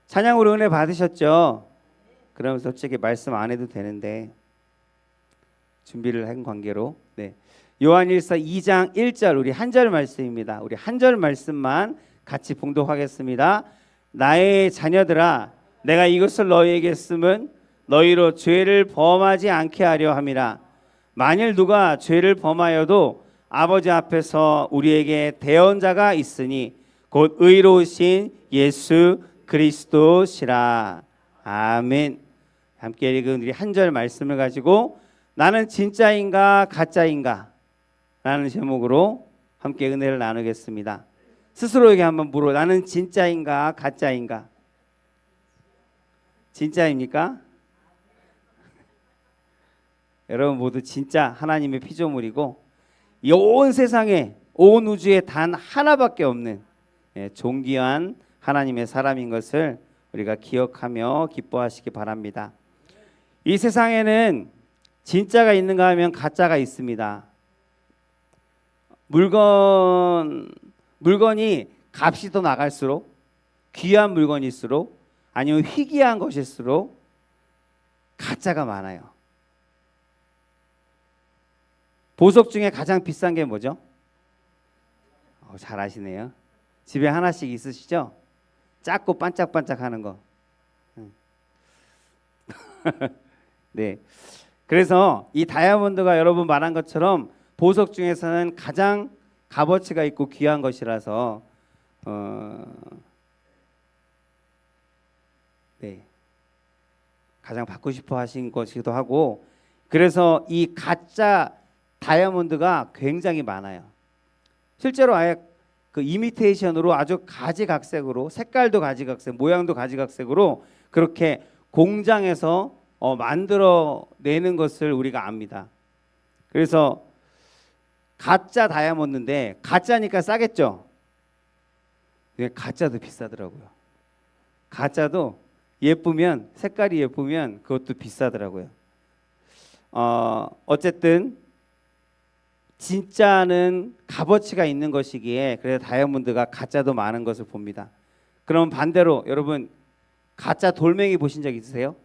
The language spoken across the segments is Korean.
찬양으로 은혜 받으셨죠? 그러면 솔직히 말씀 안 해도 되는데 준비를 한 관계로 요한일서 2장 1절 우리 한 절 말씀입니다. 우리 한 절 말씀만 같이 봉독하겠습니다. 나의 자녀들아 내가 이것을 너희에게 쓰면 너희로 죄를 범하지 않게 하려 함이라. 만일 누가 죄를 범하여도 아버지 앞에서 우리에게 대언자가 있으니 곧 의로우신 예수 그리스도시라. 아멘. 함께 읽은 우리 한 절 말씀을 가지고 나는 진짜인가 가짜인가 라는 제목으로 함께 은혜를 나누겠습니다. 스스로에게 한번 물어. 나는 진짜인가 가짜인가? 진짜입니까? 여러분 모두 진짜 하나님의 피조물이고 온 세상에 온 우주에 단 하나밖에 없는 존귀한 하나님의 사람인 것을 우리가 기억하며 기뻐하시기 바랍니다. 이 세상에는 진짜가 있는가 하면 가짜가 있습니다. 물건이 값이 더 나갈수록 귀한 물건일수록 아니면 희귀한 것일수록 가짜가 많아요. 보석 중에 가장 비싼 게 뭐죠? 잘 아시네요. 집에 하나씩 있으시죠? 작고 반짝반짝하는 거. 네. 그래서 이 다이아몬드가 여러분 말한 것처럼 보석 중에서는 가장 값어치가 있고 귀한 것이라서 가장 받고 싶어 하신 것이기도 하고, 그래서 이 가짜 다이아몬드가 굉장히 많아요. 실제로 아예 그 이미테이션으로 아주 가지각색으로 색깔도 가지각색, 모양도 가지각색으로 그렇게 공장에서 만들어내는 것을 우리가 압니다. 그래서 가짜 다이아몬드인데 가짜니까 싸겠죠. 근데 가짜도 비싸더라고요. 가짜도 예쁘면, 색깔이 예쁘면 그것도 비싸더라고요. 어쨌든 진짜는 값어치가 있는 것이기에 그래서 다이아몬드가 가짜도 많은 것을 봅니다. 그럼 반대로 여러분 가짜 돌멩이 보신 적 있으세요?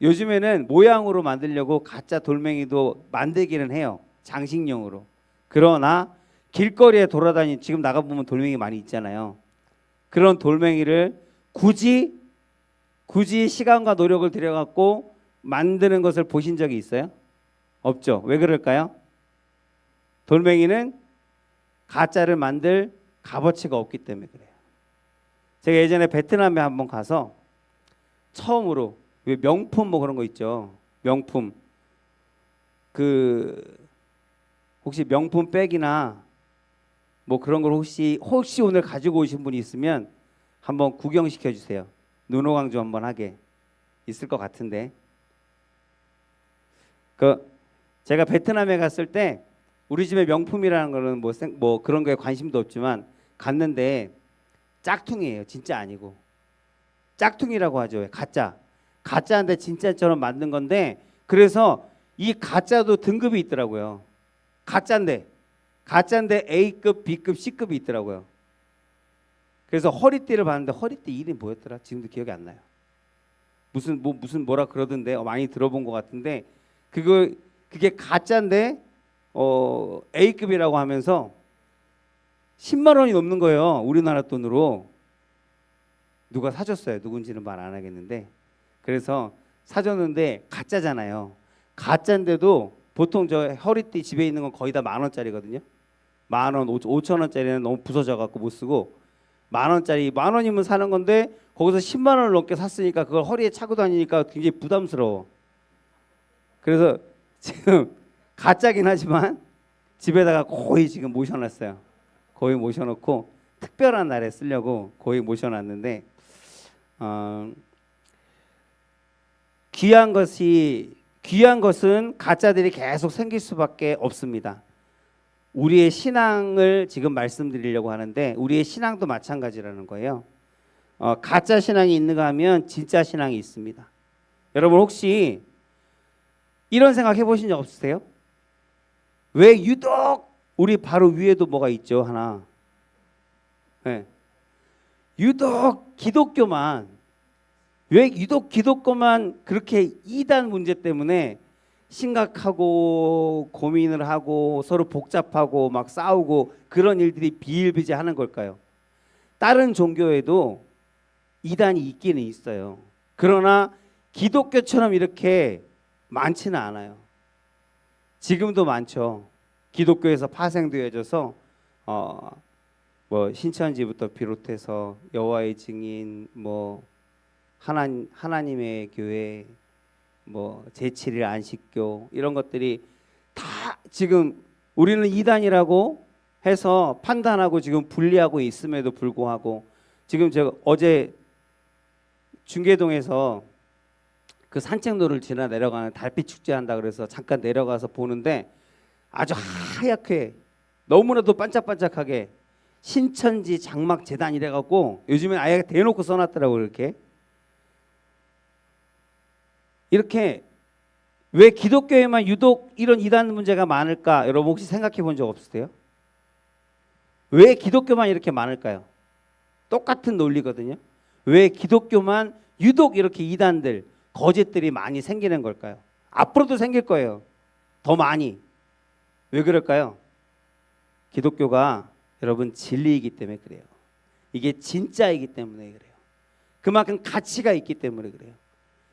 요즘에는 모양으로 만들려고 가짜 돌멩이도 만들기는 해요. 장식용으로. 그러나 길거리에 돌아다니 지금 나가보면 돌멩이 많이 있잖아요. 그런 돌멩이를 굳이 시간과 노력을 들여갖고 만드는 것을 보신 적이 있어요? 없죠. 왜 그럴까요? 돌멩이는 가짜를 만들 값어치가 없기 때문에 그래요. 제가 예전에 베트남에 한번 가서 처음으로 왜 명품 뭐 그런 거 있죠. 명품 혹시 명품 백이나 뭐 그런 걸 혹시 오늘 가지고 오신 분이 있으면 한번 구경시켜 주세요. 눈호강조 한번 하게 있을 것 같은데. 제가 베트남에 갔을 때 우리 집에 명품이라는 거는 뭐 그런 거에 관심도 없지만 갔는데 짝퉁이에요. 진짜 아니고. 짝퉁이라고 하죠. 가짜인데 진짜처럼 만든 건데, 그래서 이 가짜도 등급이 있더라고요. 가짜인데 A급, B급, C급이 있더라고요. 그래서 허리띠를 봤는데 허리띠 이름이 뭐였더라? 지금도 기억이 안 나요. 뭐라 그러던데 많이 들어본 것 같은데 그게 가짜인데 A급이라고 하면서 10만 원이 넘는 거예요. 우리나라 돈으로. 누가 사줬어요. 누군지는 말 안 하겠는데. 그래서 사줬는데 가짜잖아요. 가짜인데도 보통 저 허리띠 집에 있는 건 거의 다 10,000원짜리거든요. 10,000원, 5,000원짜리는 너무 부서져갖고 못 쓰고 10,000원짜리, 10,000원이면 사는 건데 거기서 10만 원을 넘게 샀으니까 그걸 허리에 차고 다니니까 굉장히 부담스러워. 그래서 지금 가짜긴 하지만 집에다가 거의 지금 모셔놨어요. 거의 모셔놓고 특별한 날에 쓰려고 거의 모셔놨는데 귀한 것은 가짜들이 계속 생길 수밖에 없습니다. 우리의 신앙을 지금 말씀드리려고 하는데 우리의 신앙도 마찬가지라는 거예요. 가짜 신앙이 있는가 하면 진짜 신앙이 있습니다. 여러분 혹시 이런 생각 해보신 적 없으세요? 왜 유독 우리 바로 위에도 뭐가 있죠, 하나. 네. 유독 기독교만, 왜 유독 기독교만 그렇게 이단 문제 때문에 심각하고 고민을 하고 서로 복잡하고 막 싸우고 그런 일들이 비일비재하는 걸까요? 다른 종교에도 이단이 있기는 있어요. 그러나 기독교처럼 이렇게 많지는 않아요. 지금도 많죠. 기독교에서 파생되어져서 뭐 신천지부터 비롯해서 여호와의 증인, 뭐 하나님의 교회, 뭐 제7일 안식교, 이런 것들이 다 지금 우리는 이단이라고 해서 판단하고 지금 분리하고 있음에도 불구하고, 지금 제가 어제 중계동에서 그 산책로를 지나 내려가는 달빛 축제 한다 그래서 잠깐 내려가서 보는데, 아주 하얗게 너무나도 반짝반짝하게 신천지 장막 재단 이래 갖고 요즘엔 아예 대놓고 써놨더라고요. 이렇게 왜 기독교에만 유독 이런 이단 문제가 많을까? 여러분 혹시 생각해 본 적 없으세요? 왜 기독교만 이렇게 많을까요? 똑같은 논리거든요. 왜 기독교만 유독 이렇게 이단들, 거짓들이 많이 생기는 걸까요? 앞으로도 생길 거예요. 더 많이. 왜 그럴까요? 기독교가 여러분 진리이기 때문에 그래요. 이게 진짜이기 때문에 그래요. 그만큼 가치가 있기 때문에 그래요.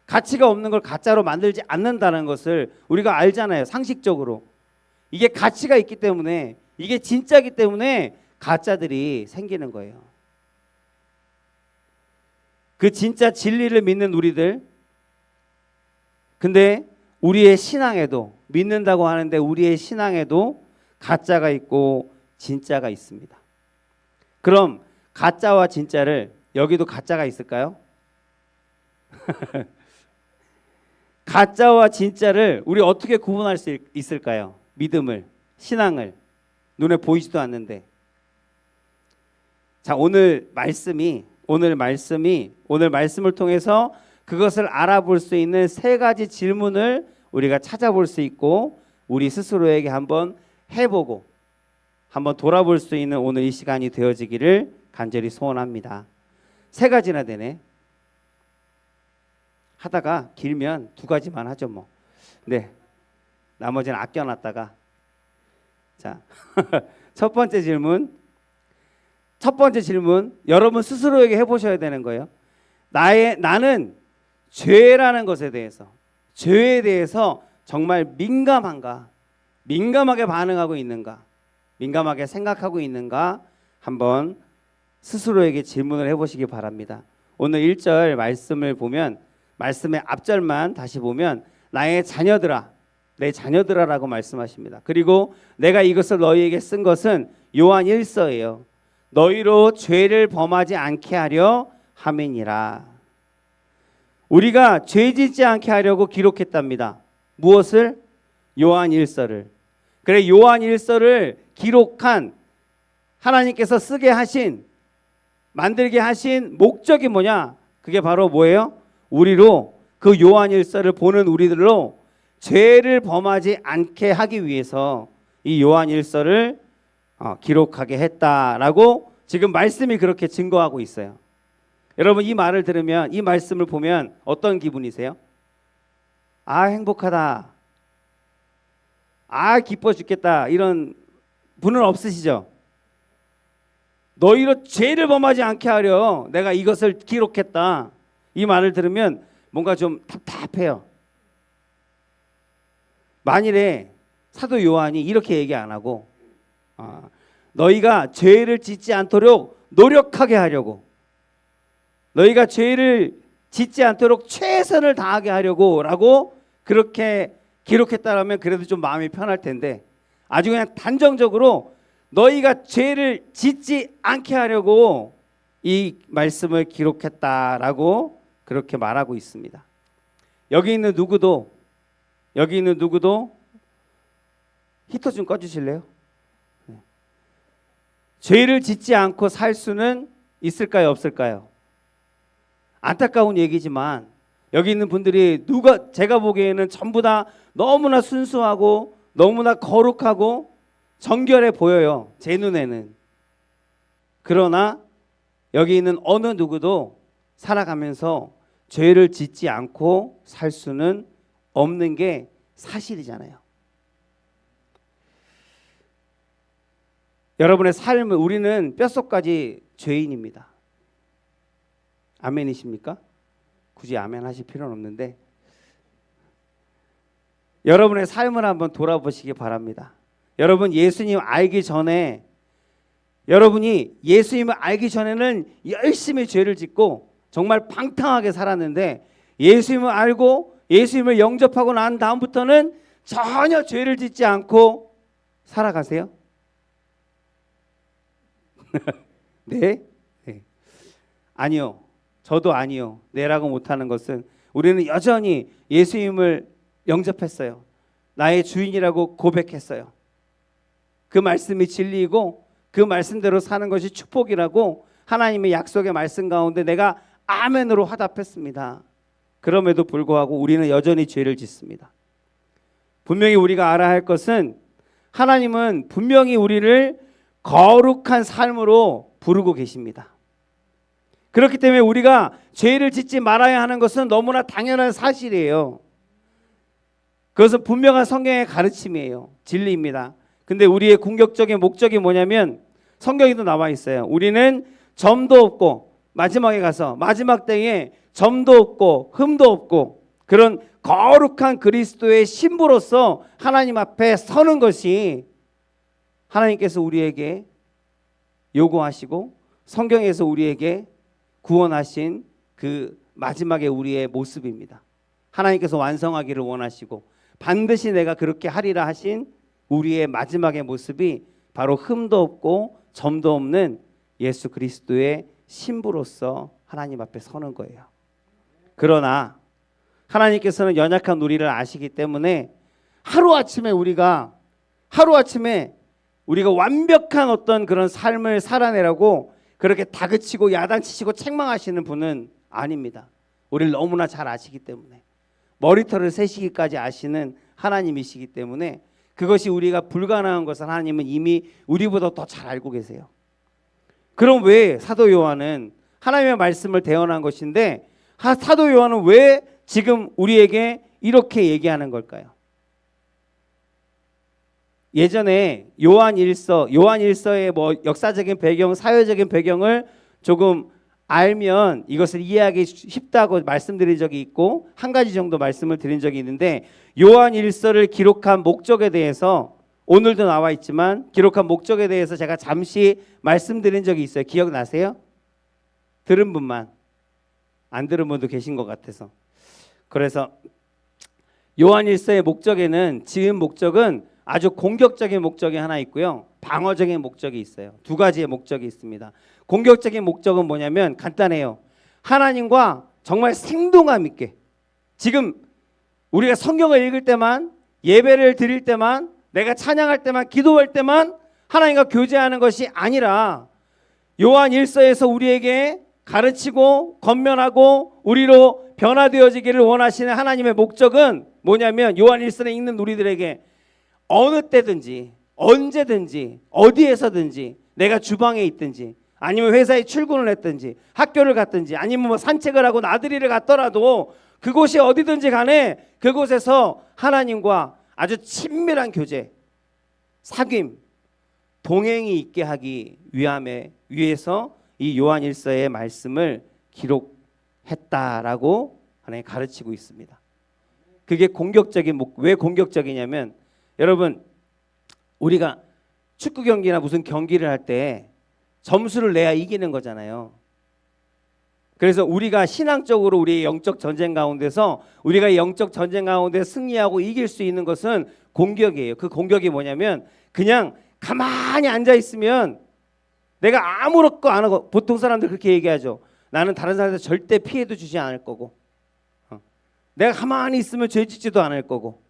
가치가 없는 걸 가짜로 만들지 않는다는 것을 우리가 알잖아요. 상식적으로. 이게 가치가 있기 때문에, 이게 진짜이기 때문에 가짜들이 생기는 거예요. 그 진짜 진리를 믿는 우리들, 근데 우리의 신앙에도, 믿는다고 하는데 우리의 신앙에도 가짜가 있고 진짜가 있습니다. 그럼 가짜와 진짜를, 여기도 가짜가 있을까요? 가짜와 진짜를 우리 어떻게 구분할 수 있을까요? 믿음을, 신앙을, 눈에 보이지도 않는데. 자, 오늘 말씀을 통해서 그것을 알아볼 수 있는 세 가지 질문을 우리가 찾아볼 수 있고, 우리 스스로에게 한번 해보고 한번 돌아볼 수 있는 오늘 이 시간이 되어지기를 간절히 소원합니다. 세 가지나 되네. 하다가 길면 두 가지만 하죠 뭐. 네, 나머지는 아껴놨다가. 자, 첫 번째 질문 여러분 스스로에게 해보셔야 되는 거예요. 나는 죄라는 것에 대해서, 죄에 대해서 정말 민감한가, 민감하게 반응하고 있는가, 민감하게 생각하고 있는가, 한번 스스로에게 질문을 해보시기 바랍니다. 오늘 1절 말씀을 보면, 말씀의 앞절만 다시 보면 나의 자녀들아, 내 자녀들아라고 말씀하십니다. 그리고 내가 이것을 너희에게 쓴 것은 요한 1서예요. 너희로 죄를 범하지 않게 하려 함이니라. 우리가 죄 짓지 않게 하려고 기록했답니다. 무엇을? 요한 1서를. 그래, 요한 1서를 기록한, 하나님께서 쓰게 하신, 만들게 하신 목적이 뭐냐? 그게 바로 뭐예요? 우리로, 그 요한 1서를 보는 우리들로 죄를 범하지 않게 하기 위해서 이 요한 1서를 기록하게 했다라고 지금 말씀이 그렇게 증거하고 있어요. 여러분, 이 말을 들으면, 이 말씀을 보면 어떤 기분이세요? 아, 행복하다, 아, 기뻐 죽겠다, 이런 분은 없으시죠? 너희로 죄를 범하지 않게 하려 내가 이것을 기록했다, 이 말을 들으면 뭔가 좀 답답해요. 만일에 사도 요한이 이렇게 얘기 안 하고 너희가 죄를 짓지 않도록 노력하게 하려고, 너희가 죄를 짓지 않도록 최선을 다하게 하려고 라고 그렇게 기록했다라면 그래도 좀 마음이 편할 텐데, 아주 그냥 단정적으로 너희가 죄를 짓지 않게 하려고 이 말씀을 기록했다라고 그렇게 말하고 있습니다. 여기 있는 누구도 히터 좀 꺼주실래요? 네. 죄를 짓지 않고 살 수는 있을까요, 없을까요? 안타까운 얘기지만 여기 있는 분들이 제가 보기에는 전부 다 너무나 순수하고 너무나 거룩하고 정결해 보여요, 제 눈에는. 그러나 여기 있는 어느 누구도 살아가면서 죄를 짓지 않고 살 수는 없는 게 사실이잖아요. 여러분의 삶을 우리는 뼛속까지 죄인입니다. 아멘이십니까? 굳이 아멘 하실 필요는 없는데 여러분의 삶을 한번 돌아보시기 바랍니다. 여러분 예수님 알기 전에 여러분이 예수님을 알기 전에는 열심히 죄를 짓고 정말 방탕하게 살았는데 예수님을 알고 예수님을 영접하고 난 다음부터는 전혀 죄를 짓지 않고 살아가세요? 네? 네? 아니요. 저도 아니요. 네라고 못하는 것은 우리는 여전히 예수님을 영접했어요. 나의 주인이라고 고백했어요. 그 말씀이 진리이고 그 말씀대로 사는 것이 축복이라고 하나님의 약속의 말씀 가운데 내가 아멘으로 화답했습니다. 그럼에도 불구하고 우리는 여전히 죄를 짓습니다. 분명히 우리가 알아야 할 것은 하나님은 분명히 우리를 거룩한 삶으로 부르고 계십니다. 그렇기 때문에 우리가 죄를 짓지 말아야 하는 것은 너무나 당연한 사실이에요. 그것은 분명한 성경의 가르침이에요. 진리입니다. 근데 우리의 궁극적인 목적이 뭐냐면 성경에도 나와 있어요. 우리는 점도 없고 마지막에 가서 마지막 때에 점도 없고 흠도 없고 그런 거룩한 그리스도의 신부로서 하나님 앞에 서는 것이 하나님께서 우리에게 요구하시고 성경에서 우리에게 구원하신 그 마지막에 우리의 모습입니다. 하나님께서 완성하기를 원하시고 반드시 내가 그렇게 하리라 하신 우리의 마지막의 모습이 바로 흠도 없고 점도 없는 예수 그리스도의 신부로서 하나님 앞에 서는 거예요. 그러나 하나님께서는 연약한 우리를 아시기 때문에 하루아침에 우리가 완벽한 어떤 그런 삶을 살아내라고 그렇게 다그치고 야단치시고 책망하시는 분은 아닙니다. 우리를 너무나 잘 아시기 때문에 머리털을 세시기까지 아시는 하나님이시기 때문에 그것이 우리가 불가능한 것을 하나님은 이미 우리보다 더 잘 알고 계세요. 그럼 왜 사도 요한은 하나님의 말씀을 대언한 것인데 사도 요한은 왜 지금 우리에게 이렇게 얘기하는 걸까요? 예전에 요한일서의 뭐 역사적인 배경, 사회적인 배경을 조금 알면 이것을 이해하기 쉽다고 말씀드린 적이 있고 한 가지 정도 말씀을 드린 적이 있는데 요한일서를 기록한 목적에 대해서 오늘도 나와 있지만 기록한 목적에 대해서 제가 잠시 말씀드린 적이 있어요. 기억나세요? 들은 분만, 안 들은 분도 계신 것 같아서. 그래서 요한일서의 목적에는 지은 목적은 아주 공격적인 목적이 하나 있고요. 방어적인 목적이 있어요. 두 가지의 목적이 있습니다. 공격적인 목적은 뭐냐면 간단해요. 하나님과 정말 생동감 있게 지금 우리가 성경을 읽을 때만 예배를 드릴 때만 내가 찬양할 때만 기도할 때만 하나님과 교제하는 것이 아니라 요한일서에서 우리에게 가르치고 권면하고 우리로 변화되어지기를 원하시는 하나님의 목적은 뭐냐면 요한일서를 읽는 우리들에게 어느 때든지 언제든지 어디에서든지 내가 주방에 있든지 아니면 회사에 출근을 했든지 학교를 갔든지 아니면 뭐 산책을 하고 나들이를 갔더라도 그곳이 어디든지 간에 그곳에서 하나님과 아주 친밀한 교제, 사귐, 동행이 있게 하기 위해서 이 요한일서의 말씀을 기록했다라고 하나님 가르치고 있습니다. 그게 공격적인 왜 공격적이냐면 여러분 우리가 축구 경기나 무슨 경기를 할 때 점수를 내야 이기는 거잖아요. 그래서 우리가 신앙적으로 우리의 영적 전쟁 가운데서 우리가 영적 전쟁 가운데 승리하고 이길 수 있는 것은 공격이에요. 그 공격이 뭐냐면 그냥 가만히 앉아 있으면 내가 아무렇고 안 하고 보통 사람들 그렇게 얘기하죠. 나는 다른 사람한테 절대 피해도 주지 않을 거고 내가 가만히 있으면 죄 짓지도 않을 거고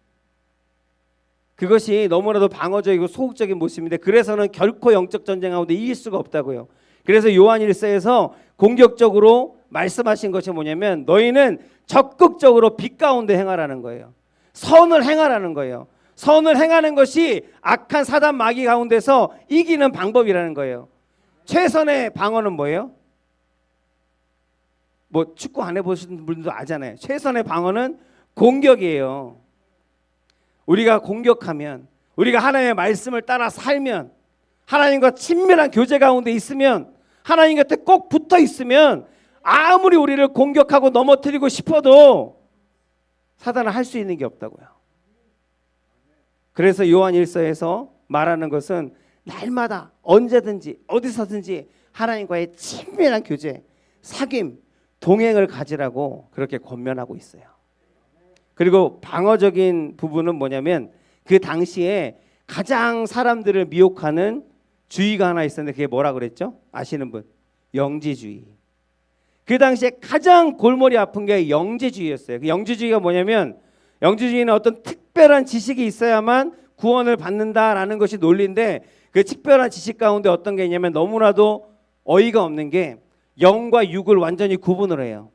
그것이 너무나도 방어적이고 소극적인 모습인데 그래서는 결코 영적 전쟁 가운데 이길 수가 없다고요. 그래서 요한일서에서 공격적으로 말씀하신 것이 뭐냐면 너희는 적극적으로 빛 가운데 행하라는 거예요. 선을 행하라는 거예요. 선을 행하는 것이 악한 사단 마귀 가운데서 이기는 방법이라는 거예요. 최선의 방어는 뭐예요? 뭐 축구 안 해보신 분들도 아잖아요. 최선의 방어는 공격이에요. 우리가 공격하면, 우리가 하나님의 말씀을 따라 살면, 하나님과 친밀한 교제 가운데 있으면, 하나님 곁에 꼭 붙어 있으면 아무리 우리를 공격하고 넘어뜨리고 싶어도 사단은 할 수 있는 게 없다고요. 그래서 요한 1서에서 말하는 것은 날마다 언제든지 어디서든지 하나님과의 친밀한 교제, 사귐, 동행을 가지라고 그렇게 권면하고 있어요. 그리고 방어적인 부분은 뭐냐면 그 당시에 가장 사람들을 미혹하는 주의가 하나 있었는데 그게 뭐라 그랬죠? 아시는 분? 영지주의. 그 당시에 가장 골머리 아픈 게 영지주의였어요. 그 영지주의가 뭐냐면, 영지주의는 어떤 특별한 지식이 있어야만 구원을 받는다라는 것이 논리인데, 그 특별한 지식 가운데 어떤 게 있냐면 너무나도 어이가 없는 게 영과 육을 완전히 구분을 해요.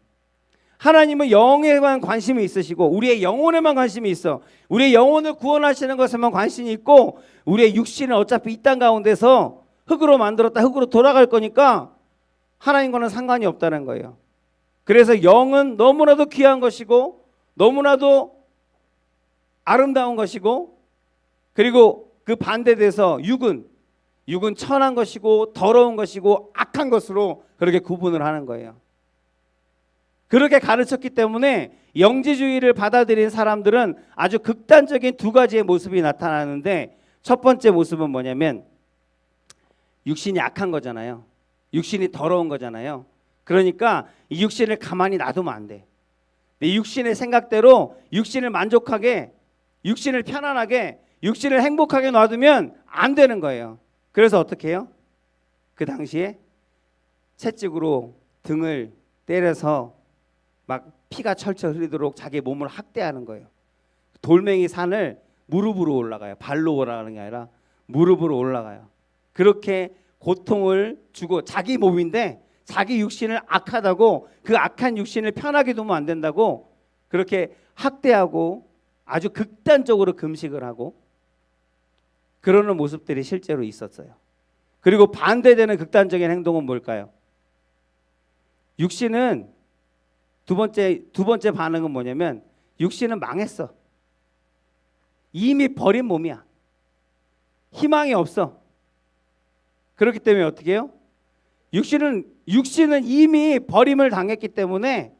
하나님은 영에만 관심이 있으시고 우리의 영혼에만 관심이 있어. 우리의 영혼을 구원하시는 것에만 관심이 있고, 우리의 육신은 어차피 이 땅 가운데서 흙으로 만들었다 흙으로 돌아갈 거니까 하나님과는 상관이 없다는 거예요. 그래서 영은 너무나도 귀한 것이고 너무나도 아름다운 것이고, 그리고 그 반대돼서 육은 천한 것이고 더러운 것이고 악한 것으로 그렇게 구분을 하는 거예요. 그렇게 가르쳤기 때문에 영지주의를 받아들인 사람들은 아주 극단적인 두 가지의 모습이 나타나는데, 첫 번째 모습은 뭐냐면 육신이 악한 거잖아요. 육신이 더러운 거잖아요. 그러니까 이 육신을 가만히 놔두면 안 돼. 이 육신의 생각대로 육신을 만족하게, 육신을 편안하게, 육신을 행복하게 놔두면 안 되는 거예요. 그래서 어떻게 해요? 그 당시에 채찍으로 등을 때려서 막 피가 철철 흐르도록 자기 몸을 학대하는 거예요. 돌멩이 산을 무릎으로 올라가요. 발로 올라가는 게 아니라 무릎으로 올라가요. 그렇게 고통을 주고, 자기 몸인데 자기 육신을 악하다고, 그 악한 육신을 편하게 두면 안 된다고 그렇게 학대하고 아주 극단적으로 금식을 하고 그러는 모습들이 실제로 있었어요. 그리고 반대되는 극단적인 행동은 뭘까요? 육신은 두 번째 반응은 뭐냐면 육신은 망했어. 이미 버린 몸이야. 희망이 없어. 그렇기 때문에 어떻게 해요? 육신은 이미 버림을 당했기 때문에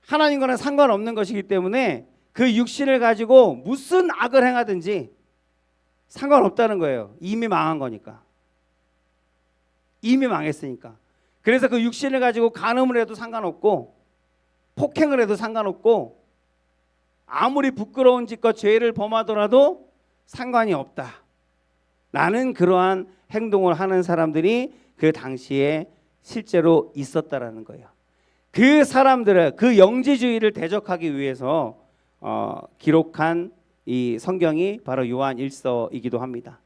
하나님과는 상관없는 것이기 때문에 그 육신을 가지고 무슨 악을 행하든지 상관없다는 거예요. 이미 망한 거니까. 이미 망했으니까. 그래서 그 육신을 가지고 간음을 해도 상관없고 폭행을 해도 상관없고 아무리 부끄러운 짓과 죄를 범하더라도 상관이 없다. 라는 그러한 행동을 하는 사람들이 그 당시에 실제로 있었다라는 거예요. 그 사람들을, 그 영지주의를 대적하기 위해서 기록한 이 성경이 바로 요한 1서이기도 합니다.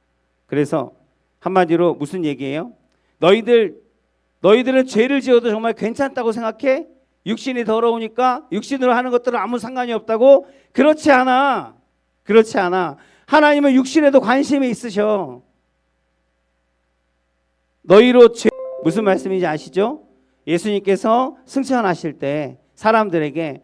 그래서 한마디로 무슨 얘기예요? 너희들은 죄를 지어도 정말 괜찮다고 생각해? 육신이 더러우니까 육신으로 하는 것들은 아무 상관이 없다고? 그렇지 않아. 그렇지 않아. 하나님은 육신에도 관심이 있으셔. 너희로 무슨 말씀인지 아시죠? 예수님께서 승천하실 때 사람들에게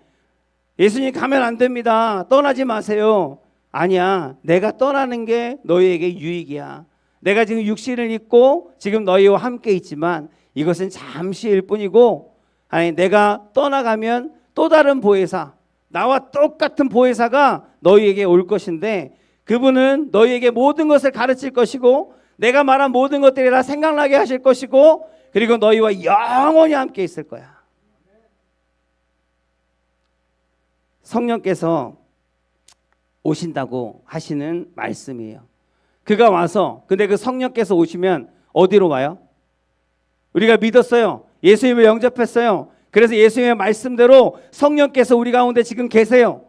예수님 가면 안 됩니다. 떠나지 마세요. 아니야. 내가 떠나는 게 너희에게 유익이야. 내가 지금 육신을 입고 지금 너희와 함께 있지만 이것은 잠시일 뿐이고, 아니 내가 떠나가면 또 다른 보혜사, 나와 똑같은 보혜사가 너희에게 올 것인데 그분은 너희에게 모든 것을 가르칠 것이고 내가 말한 모든 것들이 다 생각나게 하실 것이고 그리고 너희와 영원히 함께 있을 거야. 성령께서 오신다고 하시는 말씀이에요. 그가 와서, 근데 그 성령께서 오시면 어디로 와요? 우리가 믿었어요. 예수님을 영접했어요. 그래서 예수님의 말씀대로 성령께서 우리 가운데 지금 계세요.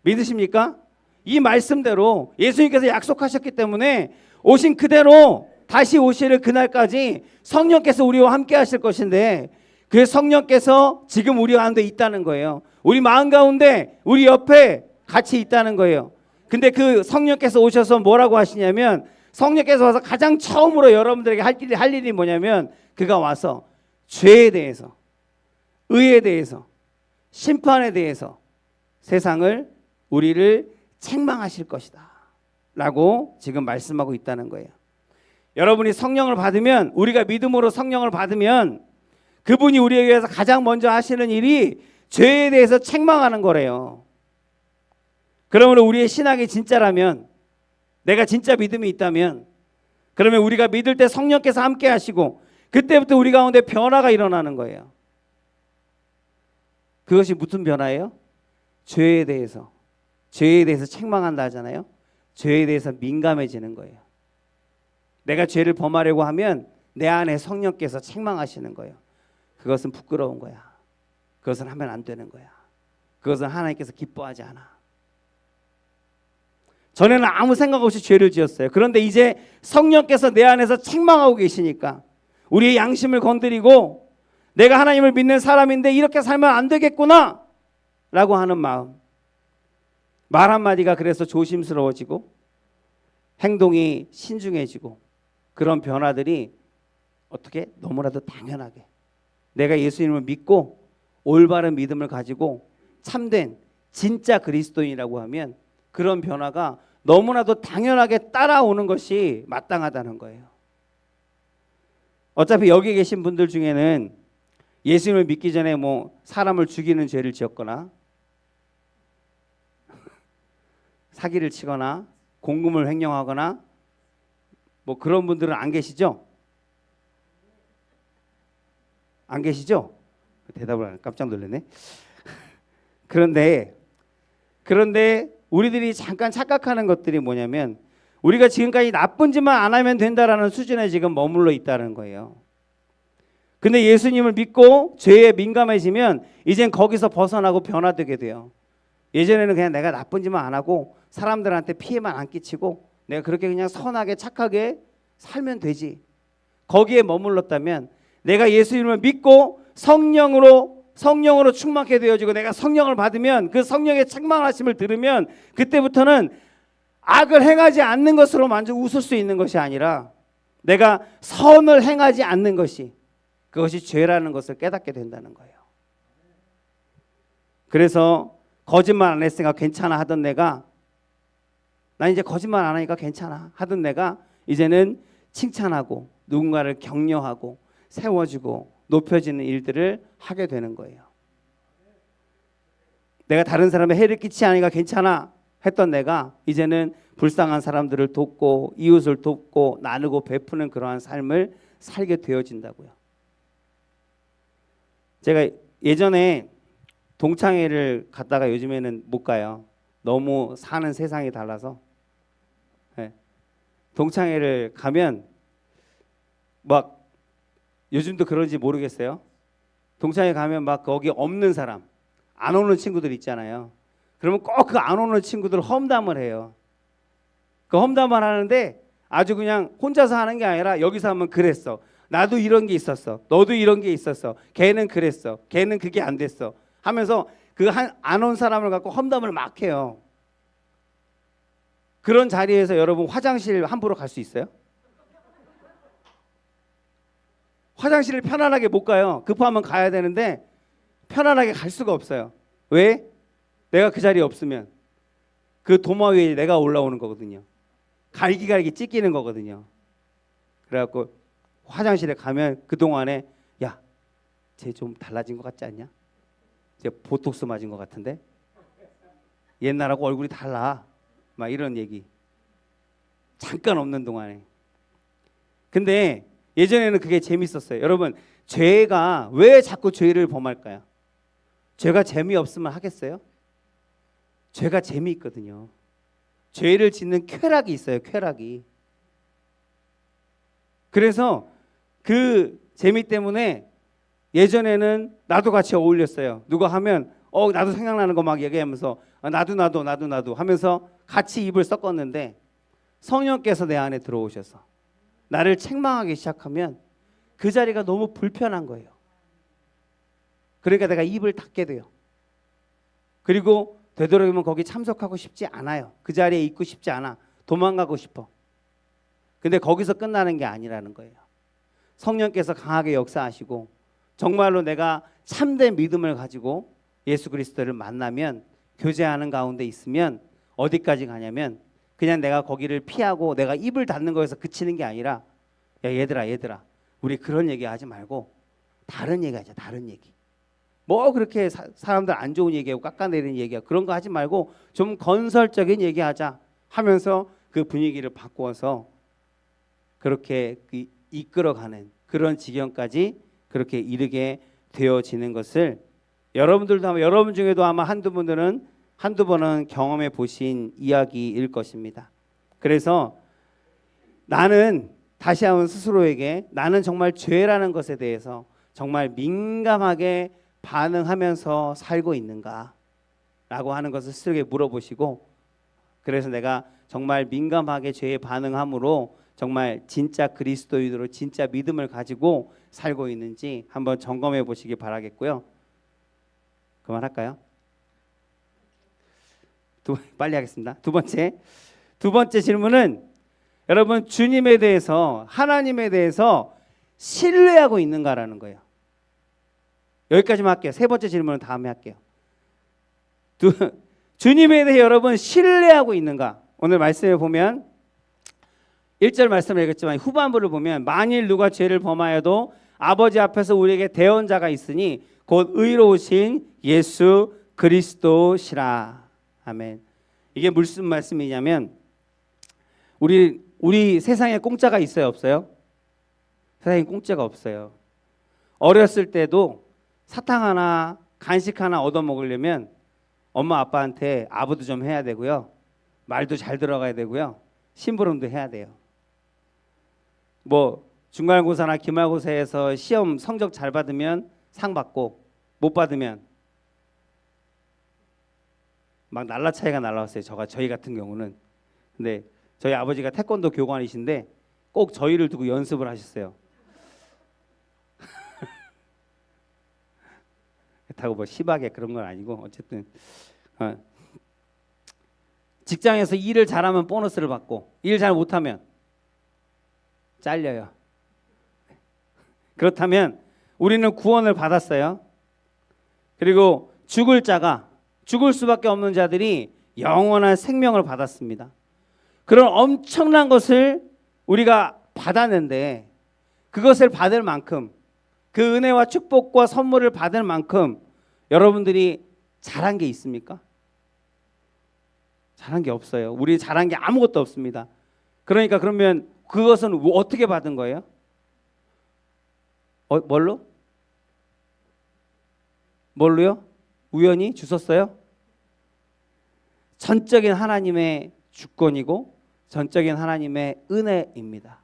믿으십니까? 이 말씀대로 예수님께서 약속하셨기 때문에 오신 그대로 다시 오실 그날까지 성령께서 우리와 함께 하실 것인데, 그 성령께서 지금 우리 가운데 있다는 거예요. 우리 마음 가운데, 우리 옆에 같이 있다는 거예요. 근데 그 성령께서 오셔서 뭐라고 하시냐면, 성령께서 와서 가장 처음으로 여러분들에게 할 일이 뭐냐면, 그가 와서 죄에 대해서, 의에 대해서, 심판에 대해서 세상을, 우리를 책망하실 것이다 라고 지금 말씀하고 있다는 거예요. 여러분이 성령을 받으면, 우리가 믿음으로 성령을 받으면 그분이 우리에게 위해서 가장 먼저 하시는 일이 죄에 대해서 책망하는 거래요. 그러므로 우리의 신학이 진짜라면, 내가 진짜 믿음이 있다면, 그러면 우리가 믿을 때 성령께서 함께 하시고 그때부터 우리 가운데 변화가 일어나는 거예요. 그것이 무슨 변화예요? 죄에 대해서 책망한다 하잖아요. 죄에 대해서 민감해지는 거예요. 내가 죄를 범하려고 하면 내 안에 성령께서 책망하시는 거예요. 그것은 부끄러운 거야. 그것은 하면 안 되는 거야. 그것은 하나님께서 기뻐하지 않아. 전에는 아무 생각 없이 죄를 지었어요. 그런데 이제 성령께서 내 안에서 책망하고 계시니까 우리의 양심을 건드리고, 내가 하나님을 믿는 사람인데 이렇게 살면 안 되겠구나 라고 하는 마음, 말 한마디가 그래서 조심스러워지고 행동이 신중해지고, 그런 변화들이 어떻게 너무나도 당연하게 내가 예수님을 믿고 올바른 믿음을 가지고 참된 진짜 그리스도인이라고 하면 그런 변화가 너무나도 당연하게 따라오는 것이 마땅하다는 거예요. 어차피 여기 계신 분들 중에는 예수님을 믿기 전에 뭐 사람을 죽이는 죄를 지었거나 사기를 치거나 공금을 횡령하거나 뭐 그런 분들은 안 계시죠? 안 계시죠? 대답을 안, 깜짝 놀랐네. 그런데 우리들이 잠깐 착각하는 것들이 뭐냐면, 우리가 지금까지 나쁜 짓만 안 하면 된다라는 수준에 지금 머물러 있다는 거예요. 근데 예수님을 믿고 죄에 민감해지면 이젠 거기서 벗어나고 변화되게 돼요. 예전에는 그냥 내가 나쁜 짓만 안 하고 사람들한테 피해만 안 끼치고 내가 그렇게 그냥 선하게 착하게 살면 되지. 거기에 머물렀다면, 내가 예수님을 믿고 성령으로 충만하게 되어지고 내가 성령을 받으면, 그 성령의 책망하심을 들으면 그때부터는 악을 행하지 않는 것으로 만족 웃을 수 있는 것이 아니라 내가 선을 행하지 않는 것이, 그것이 죄라는 것을 깨닫게 된다는 거예요. 그래서 거짓말 안 했으니까 괜찮아 하던 내가, 난 이제 거짓말 안 하니까 괜찮아 하던 내가 이제는 칭찬하고 누군가를 격려하고 세워주고 높여지는 일들을 하게 되는 거예요. 내가 다른 사람의 해를 끼치지 않으니까 괜찮아 했던 내가 이제는 불쌍한 사람들을 돕고 이웃을 돕고 나누고 베푸는 그러한 삶을 살게 되어진다고요. 제가 예전에 동창회를 갔다가 요즘에는 못 가요. 너무 사는 세상이 달라서. 네. 동창회를 가면 막 요즘도 그런지 모르겠어요. 동창회 가면 막 거기 없는 사람, 안 오는 친구들 있잖아요. 그러면 꼭 그 안 오는 친구들 험담을 해요. 그 험담을 하는데 아주 그냥 혼자서 하는 게 아니라 여기서 하면 그랬어. 나도 이런 게 있었어. 너도 이런 게 있었어. 걔는 그랬어. 걔는 그게 안 됐어. 하면서 그 안 온 사람을 갖고 험담을 막 해요. 그런 자리에서 여러분 화장실 함부로 갈 수 있어요? 화장실을 편안하게 못 가요. 급하면 가야 되는데 편안하게 갈 수가 없어요. 왜? 내가 그 자리에 없으면 그 도마 위에 내가 올라오는 거거든요. 갈기갈기 찢기는 거거든요. 그래갖고 화장실에 가면 그동안에 야, 쟤 좀 달라진 것 같지 않냐? 쟤 보톡스 맞은 것 같은데? 옛날하고 얼굴이 달라. 막 이런 얘기. 잠깐 없는 동안에. 근데 예전에는 그게 재밌었어요. 여러분, 죄가 왜 자꾸 죄를 범할까요? 죄가 재미없으면 하겠어요? 죄가 재미있거든요. 죄를 짓는 쾌락이 있어요. 쾌락이. 그래서 그 재미 때문에 예전에는 나도 같이 어울렸어요. 누가 하면 나도 생각나는 거 막 얘기하면서 나도 하면서 같이 입을 섞었는데 성령께서 내 안에 들어오셔서 나를 책망하기 시작하면 그 자리가 너무 불편한 거예요. 그러니까 내가 입을 닫게 돼요. 그리고 되도록이면 거기 참석하고 싶지 않아요. 그 자리에 있고 싶지 않아. 도망가고 싶어. 근데 거기서 끝나는 게 아니라는 거예요. 성령께서 강하게 역사하시고 정말로 내가 참된 믿음을 가지고 예수 그리스도를 만나면, 교제하는 가운데 있으면 어디까지 가냐면 그냥 내가 거기를 피하고 내가 입을 닫는 거에서 그치는 게 아니라, 야 얘들아 우리 그런 얘기 하지 말고 다른 얘기 하자. 다른 얘기. 뭐 그렇게 사람들 안 좋은 얘기하고 깎아내리는 얘기하고 그런 거 하지 말고 좀 건설적인 얘기하자 하면서 그 분위기를 바꾸어서 그렇게 이끌어가는 그런 지경까지 그렇게 이르게 되어지는 것을 여러분들도 아마, 여러분 중에도 아마 한두 번은 경험해 보신 이야기일 것입니다. 그래서 나는, 다시 한번 스스로에게 나는 정말 죄라는 것에 대해서 정말 민감하게 반응하면서 살고 있는가 라고 하는 것을 스스로에게 물어보시고, 그래서 내가 정말 민감하게 죄에 반응함으로 정말 진짜 그리스도인으로 진짜 믿음을 가지고 살고 있는지 한번 점검해 보시기 바라겠고요. 그만할까요? 빨리 하겠습니다. 두 번째 질문은, 여러분 주님에 대해서, 하나님에 대해서 신뢰하고 있는가라는 거예요. 여기까지만 할게요. 세 번째 질문은 다음에 할게요. 주님에 대해 여러분 신뢰하고 있는가? 오늘 말씀에 보면 1절 말씀을 읽었지만 후반부를 보면, 만일 누가 죄를 범하여도 아버지 앞에서 우리에게 대언자가 있으니 곧 의로우신 예수 그리스도시라. 아멘. 이게 무슨 말씀이냐면, 우리 세상에 공짜가 있어요, 없어요? 세상에 공짜가 없어요. 어렸을 때도 사탕 하나, 간식 하나 얻어 먹으려면 엄마 아빠한테 아부도 좀 해야 되고요, 말도 잘 들어가야 되고요, 심부름도 해야 돼요. 뭐 중간고사나 기말고사에서 시험 성적 잘 받으면 상 받고, 못 받으면 막 날라차이가 날라왔어요. 저희 같은 경우는. 근데 저희 아버지가 태권도 교관이신데 꼭 저희를 두고 연습을 하셨어요. 그렇다고 뭐 심하게 그런 건 아니고, 어쨌든 직장에서 일을 잘하면 보너스를 받고, 일 잘 못하면 잘려요. 그렇다면 우리는 구원을 받았어요. 그리고 죽을 수밖에 없는 자들이 영원한 생명을 받았습니다. 그런 엄청난 것을 우리가 받았는데, 그것을 받을 만큼, 그 은혜와 축복과 선물을 받을 만큼 여러분들이 잘한 게 있습니까? 잘한 게 없어요. 우리 잘한 게 아무것도 없습니다. 그러니까 그러면 그것은 어떻게 받은 거예요? 뭘로요? 우연히 주셨어요? 전적인 하나님의 주권이고 전적인 하나님의 은혜입니다.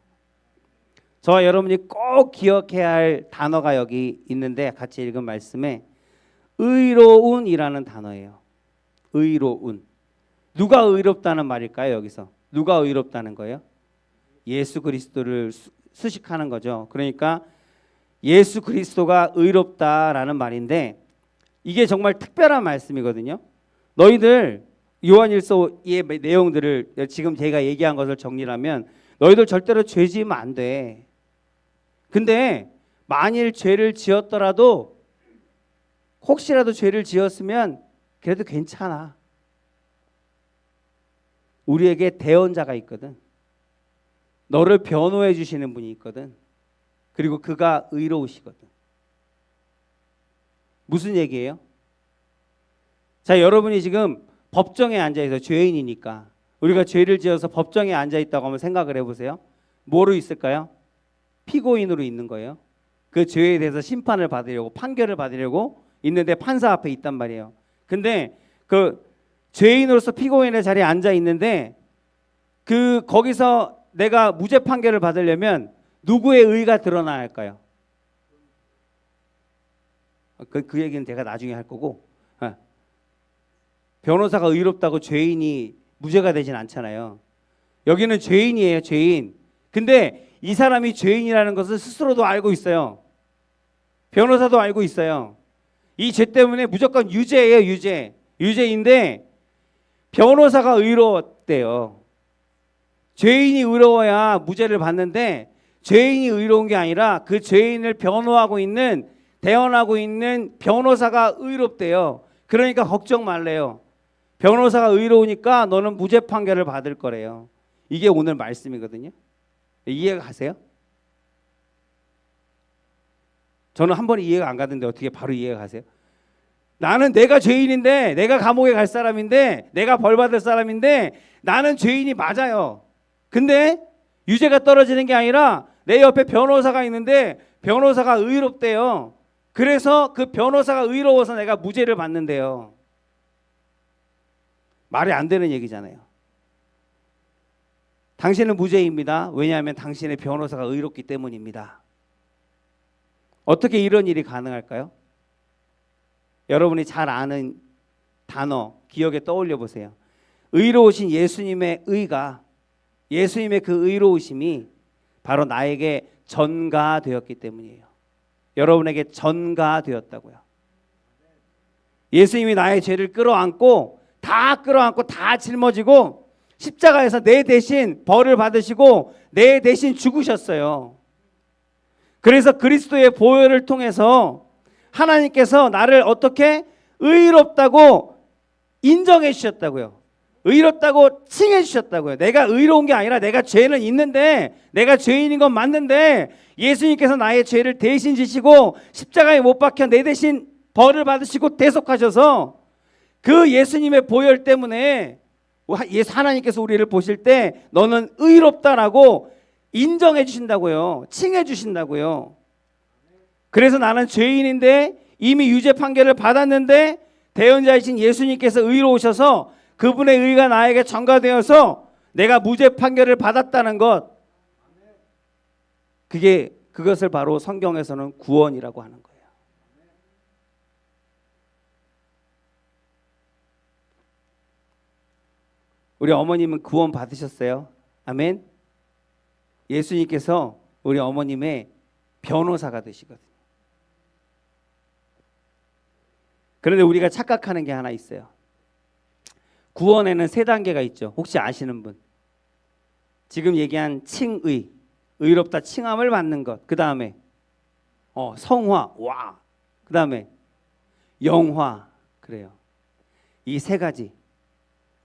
저와 여러분이 꼭 기억해야 할 단어가 여기 있는데, 같이 읽은 말씀에 의로운이라는 단어예요. 의로운. 누가 의롭다는 말일까요? 여기서 누가 의롭다는 거예요? 예수 그리스도를 수식하는 거죠. 그러니까 예수 그리스도가 의롭다라는 말인데, 이게 정말 특별한 말씀이거든요. 너희들, 요한일서의 내용들을 지금 제가 얘기한 것을 정리하면, 너희들 절대로 죄 지으면 안 돼. 근데 만일 죄를 지었더라도, 혹시라도 죄를 지었으면 그래도 괜찮아. 우리에게 대언자가 있거든. 너를 변호해 주시는 분이 있거든. 그리고 그가 의로우시거든. 무슨 얘기예요? 자, 여러분이 지금 법정에 앉아있어요. 죄인이니까. 우리가 죄를 지어서 법정에 앉아있다고 한번 생각을 해보세요. 뭐로 있을까요? 피고인으로 있는 거예요. 그 죄에 대해서 심판을 받으려고, 판결을 받으려고 있는데 판사 앞에 있단 말이에요. 근데 그 죄인으로서 피고인의 자리에 앉아 있는데, 거기서 내가 무죄 판결을 받으려면 누구의 의가 드러나야 할까요? 그 얘기는 제가 나중에 할 거고, 변호사가 의롭다고 죄인이 무죄가 되진 않잖아요. 여기는 죄인이에요, 죄인. 근데 이 사람이 죄인이라는 것을 스스로도 알고 있어요. 변호사도 알고 있어요. 이 죄 때문에 무조건 유죄예요, 유죄. 유죄인데 변호사가 의로웠대요. 죄인이 의로워야 무죄를 받는데, 죄인이 의로운 게 아니라 그 죄인을 변호하고 있는 대언하고 있는 변호사가 의롭대요. 그러니까 걱정 말래요. 변호사가 의로우니까 너는 무죄 판결을 받을 거래요. 이게 오늘 말씀이거든요. 이해가 가세요? 저는 한 번에 이해가 안 가던데 어떻게 바로 이해가 가세요? 나는 내가 죄인인데, 내가 감옥에 갈 사람인데, 내가 벌 받을 사람인데, 나는 죄인이 맞아요. 근데 유죄가 떨어지는 게 아니라 내 옆에 변호사가 있는데 변호사가 의롭대요. 그래서 그 변호사가 의로워서 내가 무죄를 받는데요. 말이 안 되는 얘기잖아요. 당신은 무죄입니다. 왜냐하면 당신의 변호사가 의롭기 때문입니다. 어떻게 이런 일이 가능할까요? 여러분이 잘 아는 단어 기억에 떠올려 보세요. 의로우신 예수님의 의가, 예수님의 그 의로우심이 바로 나에게 전가되었기 때문이에요. 여러분에게 전가되었다고요. 예수님이 나의 죄를 끌어안고 다 짊어지고 십자가에서 내 대신 벌을 받으시고 내 대신 죽으셨어요. 그래서 그리스도의 보혈을 통해서 하나님께서 나를 어떻게 의롭다고 인정해 주셨다고요. 의롭다고 칭해 주셨다고요. 내가 의로운 게 아니라 내가 죄는 있는데, 내가 죄인인 건 맞는데 예수님께서 나의 죄를 대신 지시고 십자가에 못 박혀 내 대신 벌을 받으시고 대속하셔서 그 예수님의 보혈 때문에 하나님께서 우리를 보실 때 너는 의롭다라고 인정해 주신다고요. 칭해 주신다고요. 그래서 나는 죄인인데 이미 유죄 판결을 받았는데 대언자이신 예수님께서 의로우셔서 그분의 의가 나에게 전가되어서 내가 무죄 판결을 받았다는 것, 그것을 바로 성경에서는 구원이라고 하는 거예요. 우리 어머님은 구원 받으셨어요? 아멘. 예수님께서 우리 어머님의 변호사가 되시거든요. 그런데 우리가 착각하는 게 하나 있어요. 구원에는 3단계가 있죠. 혹시 아시는 분? 지금 얘기한 칭의, 의롭다 칭함을 받는 것. 그 다음에 성화, 와. 그 다음에 영화. 그래요. 이 3가지.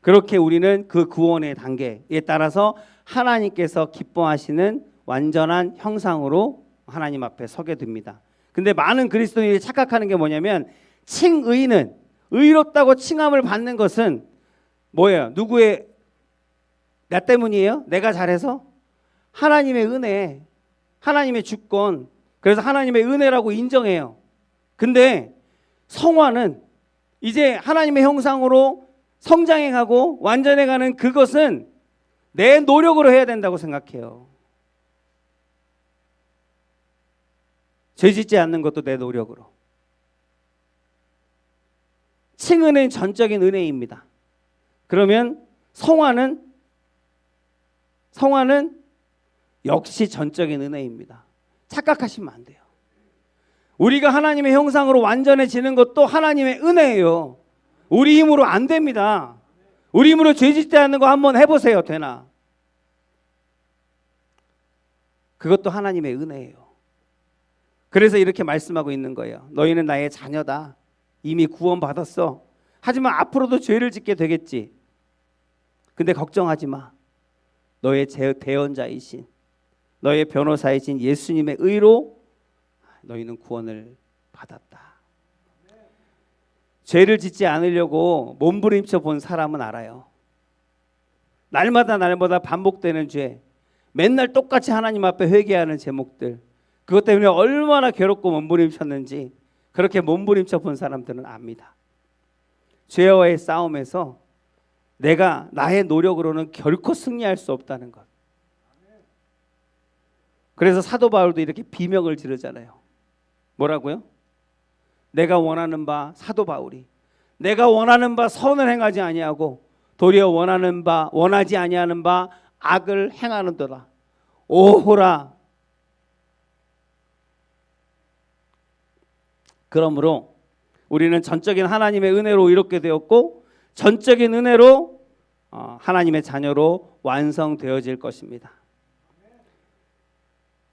그렇게 우리는 그 구원의 단계에 따라서 하나님께서 기뻐하시는 완전한 형상으로 하나님 앞에 서게 됩니다. 근데 많은 그리스도인들이 착각하는 게 뭐냐면, 칭의는, 의롭다고 칭함을 받는 것은 뭐예요? 누구의, 나 때문이에요? 내가 잘해서? 하나님의 은혜, 하나님의 주권, 그래서 하나님의 은혜라고 인정해요. 근데 성화는 이제 하나님의 형상으로 성장해가고 완전해가는 그것은 내 노력으로 해야 된다고 생각해요. 죄 짓지 않는 것도 내 노력으로. 칭의는 전적인 은혜입니다. 그러면 성화는 역시 전적인 은혜입니다. 착각하시면 안 돼요. 우리가 하나님의 형상으로 완전해지는 것도 하나님의 은혜예요. 우리 힘으로 안 됩니다. 우리 힘으로 죄 짓지 않는 거 한번 해보세요. 되나? 그것도 하나님의 은혜예요. 그래서 이렇게 말씀하고 있는 거예요. 너희는 나의 자녀다. 이미 구원받았어. 하지만 앞으로도 죄를 짓게 되겠지. 근데 걱정하지 마. 너의 대언자이신, 너의 변호사이신 예수님의 의로 너희는 구원을 받았다. 죄를 짓지 않으려고 몸부림쳐 본 사람은 알아요. 날마다 반복되는 죄, 맨날 똑같이 하나님 앞에 회개하는 제목들, 그것 때문에 얼마나 괴롭고 몸부림쳤는지 그렇게 몸부림쳐 본 사람들은 압니다. 죄와의 싸움에서 내가 나의 노력으로는 결코 승리할 수 없다는 것. 그래서 사도 바울도 이렇게 비명을 지르잖아요. 뭐라고요? 내가 원하는 바, 사도 바울이 내가 원하는 바 선을 행하지 아니하고 도리어 원하지 아니하는 바 악을 행하는도다. 오호라. 그러므로 우리는 전적인 하나님의 은혜로 이롭게 되었고 전적인 은혜로 하나님의 자녀로 완성되어질 것입니다.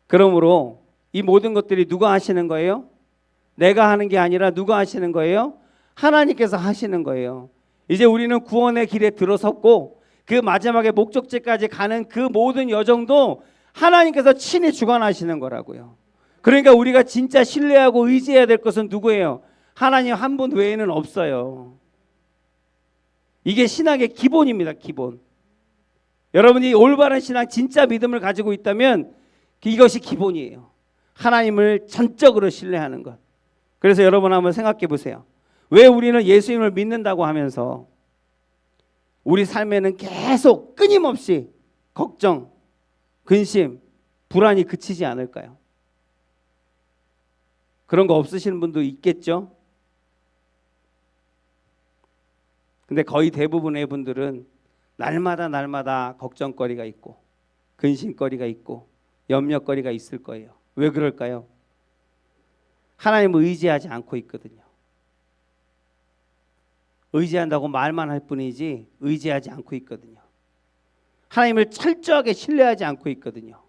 그러므로 이 모든 것들이 누가 하시는 거예요? 내가 하는 게 아니라 누가 하시는 거예요? 하나님께서 하시는 거예요. 이제 우리는 구원의 길에 들어섰고 그 마지막에 목적지까지 가는 그 모든 여정도 하나님께서 친히 주관하시는 거라고요. 그러니까 우리가 진짜 신뢰하고 의지해야 될 것은 누구예요? 하나님 한 분 외에는 없어요. 이게 신앙의 기본입니다. 기본. 여러분이 올바른 신앙, 진짜 믿음을 가지고 있다면 이것이 기본이에요. 하나님을 전적으로 신뢰하는 것. 그래서 여러분 한번 생각해 보세요. 왜 우리는 예수님을 믿는다고 하면서 우리 삶에는 계속 끊임없이 걱정, 근심, 불안이 그치지 않을까요? 그런 거 없으시는 분도 있겠죠? 근데 거의 대부분의 분들은 날마다 걱정거리가 있고 근심거리가 있고 염려거리가 있을 거예요. 왜 그럴까요? 하나님을 의지하지 않고 있거든요. 의지한다고 말만 할 뿐이지 의지하지 않고 있거든요. 하나님을 철저하게 신뢰하지 않고 있거든요.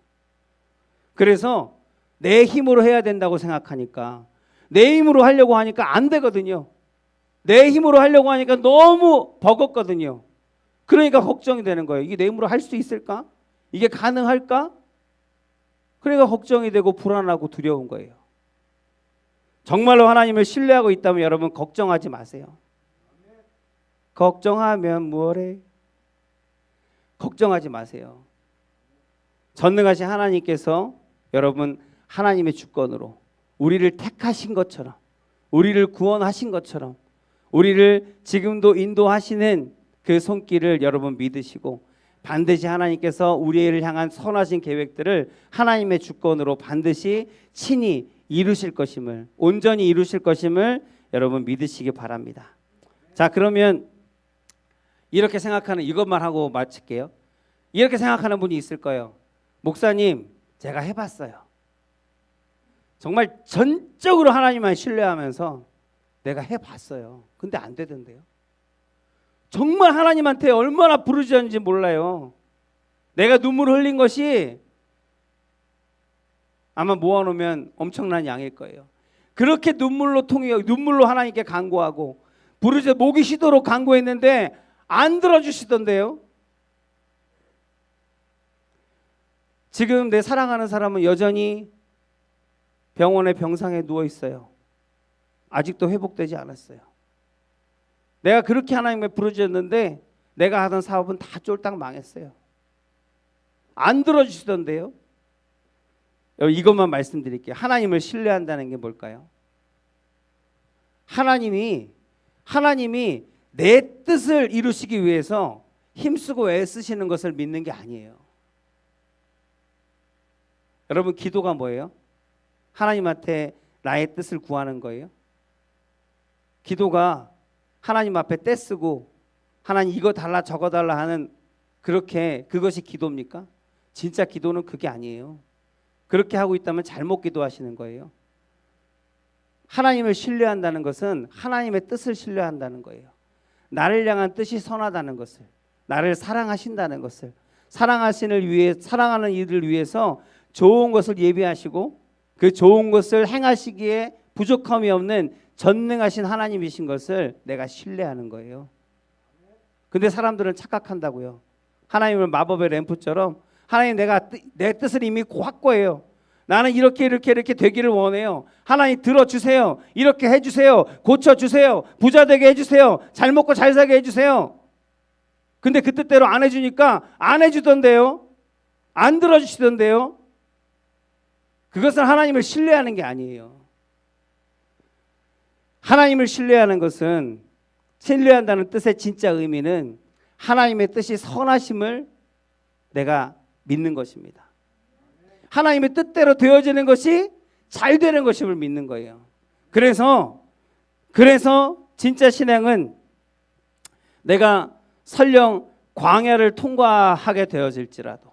그래서 내 힘으로 해야 된다고 생각하니까, 내 힘으로 하려고 하니까 안 되거든요. 내 힘으로 하려고 하니까 너무 버겁거든요. 그러니까 걱정이 되는 거예요. 이게 내 힘으로 할 수 있을까? 이게 가능할까? 그러니까 걱정이 되고 불안하고 두려운 거예요. 정말로 하나님을 신뢰하고 있다면 여러분 걱정하지 마세요. 걱정하면 뭐래? 걱정하지 마세요. 전능하신 하나님께서 여러분 하나님의 주권으로 우리를 택하신 것처럼, 우리를 구원하신 것처럼 우리를 지금도 인도하시는 그 손길을 여러분 믿으시고 반드시 하나님께서 우리를 향한 선하신 계획들을 하나님의 주권으로 반드시 친히 이루실 것임을, 온전히 이루실 것임을 여러분 믿으시기 바랍니다. 자, 그러면 이렇게 생각하는, 이것만 하고 마칠게요. 이렇게 생각하는 분이 있을 거예요. 목사님, 제가 해봤어요. 정말 전적으로 하나님만 신뢰하면서 내가 해봤어요. 근데 안 되던데요. 정말 하나님한테 얼마나 부르짖었는지 몰라요. 내가 눈물을 흘린 것이 아마 모아놓으면 엄청난 양일 거예요. 그렇게 눈물로 하나님께 간구하고 부르짖어 목이 쉬도록 간구했는데 안 들어주시던데요. 지금 내 사랑하는 사람은 여전히 병원의 병상에 누워 있어요. 아직도 회복되지 않았어요. 내가 그렇게 하나님께 부르짖었는데 내가 하던 사업은 다 쫄딱 망했어요. 안 들어주시던데요. 이것만 말씀드릴게요. 하나님을 신뢰한다는 게 뭘까요? 하나님이 내 뜻을 이루시기 위해서 힘쓰고 애쓰시는 것을 믿는 게 아니에요. 여러분, 기도가 뭐예요? 하나님한테 나의 뜻을 구하는 거예요. 기도가 하나님 앞에 떼쓰고 하나님 이거 달라 저거 달라 하는 그것이 기도입니까? 진짜 기도는 그게 아니에요. 그렇게 하고 있다면 잘못 기도하시는 거예요. 하나님을 신뢰한다는 것은 하나님의 뜻을 신뢰한다는 거예요. 나를 향한 뜻이 선하다는 것을, 나를 사랑하신다는 것을, 사랑하는 이들을 위해서 좋은 것을 예비하시고 그 좋은 것을 행하시기에 부족함이 없는 전능하신 하나님이신 것을 내가 신뢰하는 거예요. 근데 사람들은 착각한다고요. 하나님을 마법의 램프처럼 하나님 내 뜻을 이미 확고해요. 나는 이렇게 되기를 원해요. 하나님 들어주세요. 이렇게 해주세요. 고쳐주세요. 부자 되게 해주세요. 잘 먹고 잘 살게 해주세요. 근데 그 뜻대로 안 해주니까 안 해주던데요. 안 들어주시던데요. 그것은 하나님을 신뢰하는 게 아니에요. 하나님을 신뢰하는 것은, 신뢰한다는 뜻의 진짜 의미는 하나님의 뜻이 선하심을 내가 믿는 것입니다. 하나님의 뜻대로 되어지는 것이 잘 되는 것임을 믿는 거예요. 그래서 진짜 신앙은 내가 설령 광야를 통과하게 되어질지라도,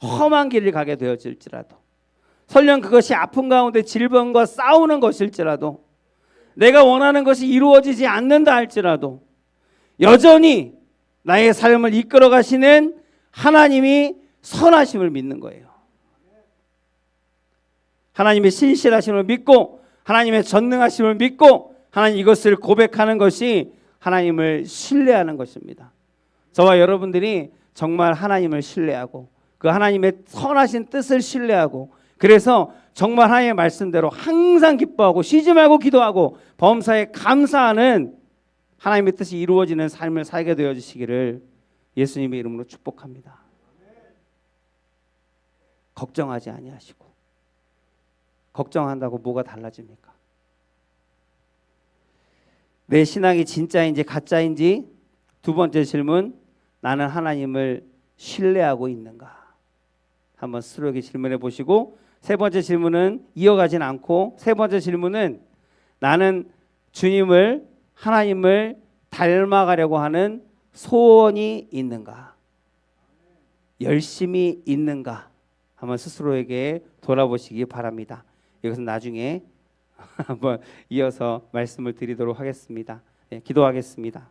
험한 길을 가게 되어질지라도, 설령 그것이 아픔 가운데 질병과 싸우는 것일지라도, 내가 원하는 것이 이루어지지 않는다 할지라도 여전히 나의 삶을 이끌어 가시는 하나님이 선하심을 믿는 거예요. 하나님의 신실하심을 믿고 하나님의 전능하심을 믿고 하나님 이것을 고백하는 것이 하나님을 신뢰하는 것입니다. 저와 여러분들이 정말 하나님을 신뢰하고 그 하나님의 선하신 뜻을 신뢰하고 그래서 정말 하나님의 말씀대로 항상 기뻐하고 쉬지 말고 기도하고 범사에 감사하는 하나님의 뜻이 이루어지는 삶을 살게 되어 주시기를 예수님의 이름으로 축복합니다. 걱정하지 아니하시고 걱정한다고 뭐가 달라집니까? 내 신앙이 진짜인지 가짜인지 두 번째 질문, 나는 하나님을 신뢰하고 있는가? 한번 스스로에게 질문해 보시고 세 번째 질문은 이어가진 않고 세 번째 질문은 나는 주님을 하나님을 닮아가려고 하는 소원이 있는가? 열심히 있는가? 한번 스스로에게 돌아보시기 바랍니다. 이것은 나중에 한번 이어서 말씀을 드리도록 하겠습니다. 네, 기도하겠습니다.